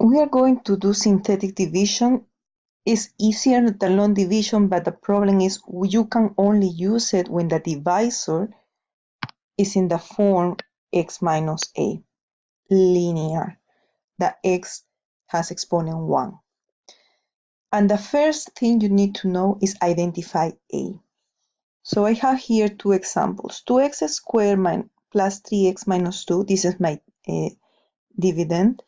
We are going to do synthetic division. It's easier than long division, but the problem is you can only use it when the divisor is in the form x minus a, linear. The x has exponent 1. And the first thing you need to know is identify a. So I have here two examples. 2x squared plus 3x minus 2, this is my dividend.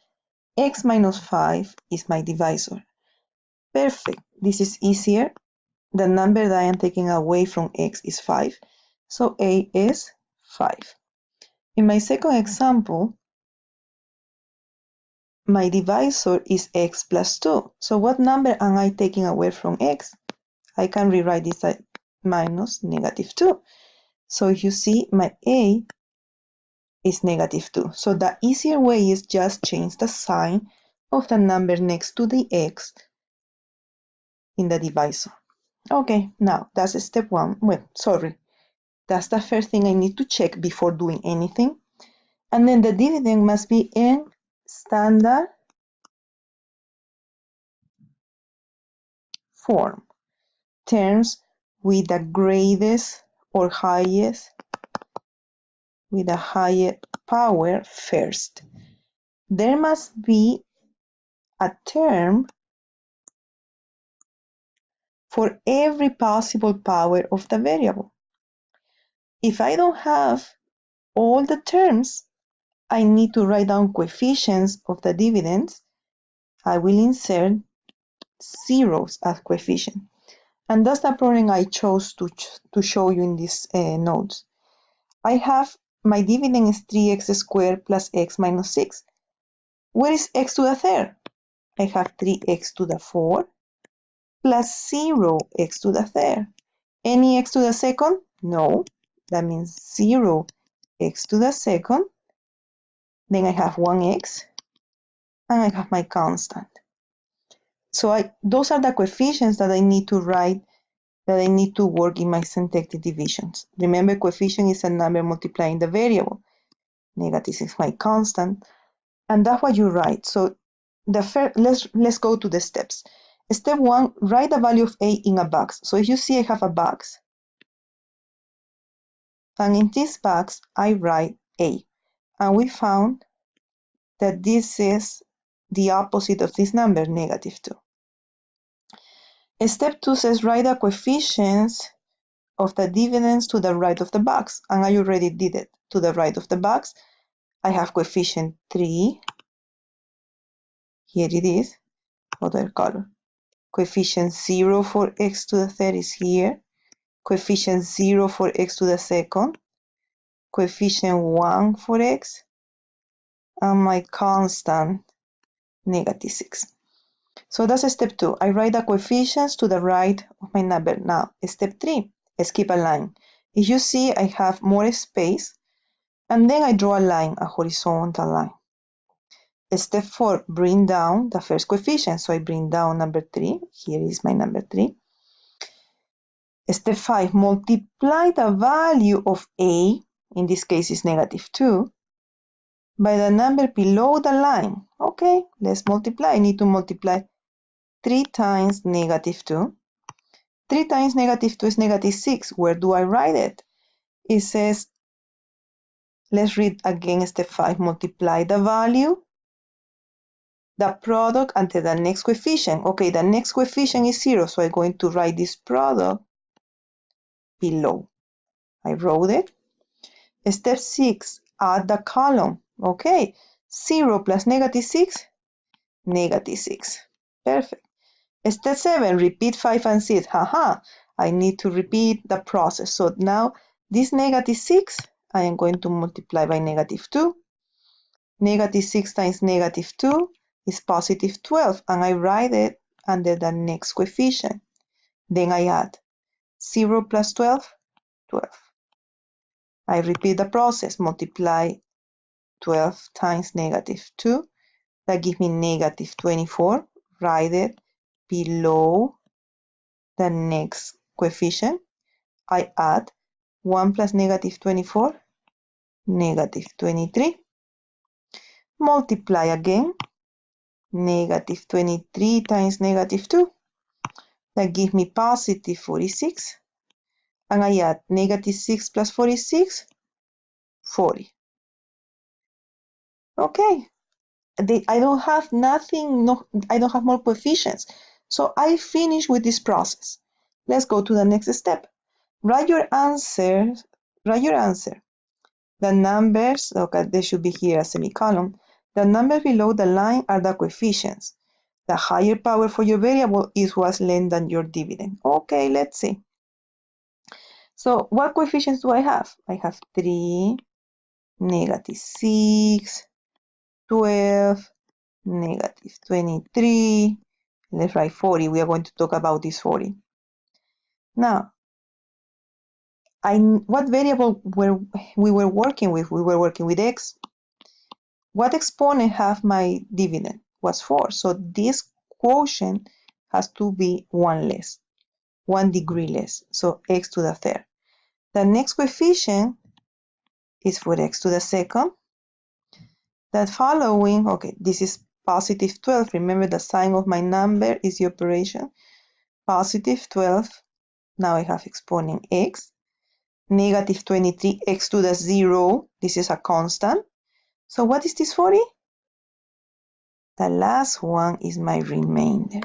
X minus 5 is my divisor. Perfect. This is easier. The number that I am taking away from x is 5. So a is 5. In my second example, my divisor is x plus 2. So what number am I taking away from x? I can rewrite this as minus negative 2. So if you see, my a is negative 2. So the easier way is just change the sign of the number next to the x in the divisor. Okay, now that's step 1. Well, sorry. That's the first thing I need to check before doing anything. And then the dividend must be in standard form. Terms with the greatest or highest, with the higher power first. There must be a term for every possible power of the variable. If I don't have all the terms, I need to write down coefficients of the dividends. I will insert zeros as coefficient. And that's the problem I chose to show you in these notes. I have my dividend is 3x squared plus x minus 6. Where is x to the third? I have 3x to the 4 plus 0x to the third. Any x to the second? No. That means 0x to the second. Then I have 1x, and I have my constant. So those are the coefficients that I need to write, that I need to work in my synthetic divisions. Remember, coefficient is a number multiplying the variable. Negative is my constant, and that's what you write. So let's go to the steps. Step 1, write the value of a in a box. So if you see, I have a box, and in this box I write a, and we found that this is the opposite of this number, negative 2. Step 2 says write the coefficients of the dividends to the right of the box, and I already did it. To the right of the box, I have coefficient 3. Here it is, other color. Coefficient 0 for x to the third is here. Coefficient 0 for x to the second. Coefficient 1 for x. And my constant, negative 6. So that's step 2. I write the coefficients to the right of my number. Now, step 3, skip a line. If you see, I have more space, and then I draw a line, a horizontal line. Step 4, bring down the first coefficient. So I bring down number 3. Here is my number 3. Step 5, multiply the value of a, in this case is negative 2, by the number below the line. Okay, let's multiply. I need to multiply 3 times negative 2. 3 times negative 2 is negative 6. Where do I write it? It says, let's read again step 5. Multiply the value, the product, until the next coefficient. Okay, the next coefficient is 0, so I'm going to write this product below. I wrote it. Step 6, add the column. Okay, 0 plus negative 6, negative 6. Perfect. Step 7, repeat 5 and 6. Haha, I need to repeat the process. So now this negative 6, I am going to multiply by negative 2. Negative 6 times negative 2 is positive 12, and I write it under the next coefficient. Then I add 0 plus 12, 12. I repeat the process, multiply 12 times negative 2. That gives me negative 24. Write it below the next coefficient. I add 1 plus negative 24, negative 23. Multiply again. negative 23 times negative 2. That gives me positive 46. And I add negative 6 plus 46, 40. Okay, I don't have nothing, no, I don't have more coefficients. So I finish with this process. Let's go to the next step. Write your answer. Write your answer. The numbers, okay, they should be here a semicolon. The numbers below the line are the coefficients. The higher power for your variable is what's less than your dividend. Okay, let's see. So what coefficients do I have? I have 3, negative 6, 12, negative 23. Let's write 40. We are going to talk about this 40. Now, what variable were we were working with? We were working with x. What exponent have my dividend? Was 4. So this quotient has to be 1 less, 1 degree less. So x to the third. The next coefficient is for x to the second. That following, okay, this is positive 12. Remember the sign of my number is the operation. Positive 12. Now I have exponent x. Negative 23, x to the 0. This is a constant. So what is this 40? The last one is my remainder.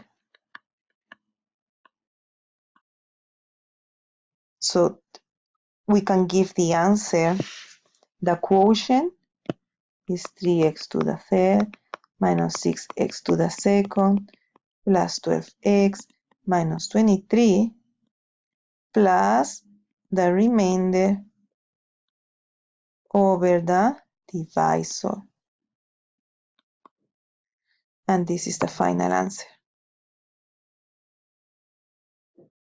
So we can give the answer. The quotient is 3x to the third minus 6x to the second plus 12x minus 23 plus the remainder over the divisor. And this is the final answer.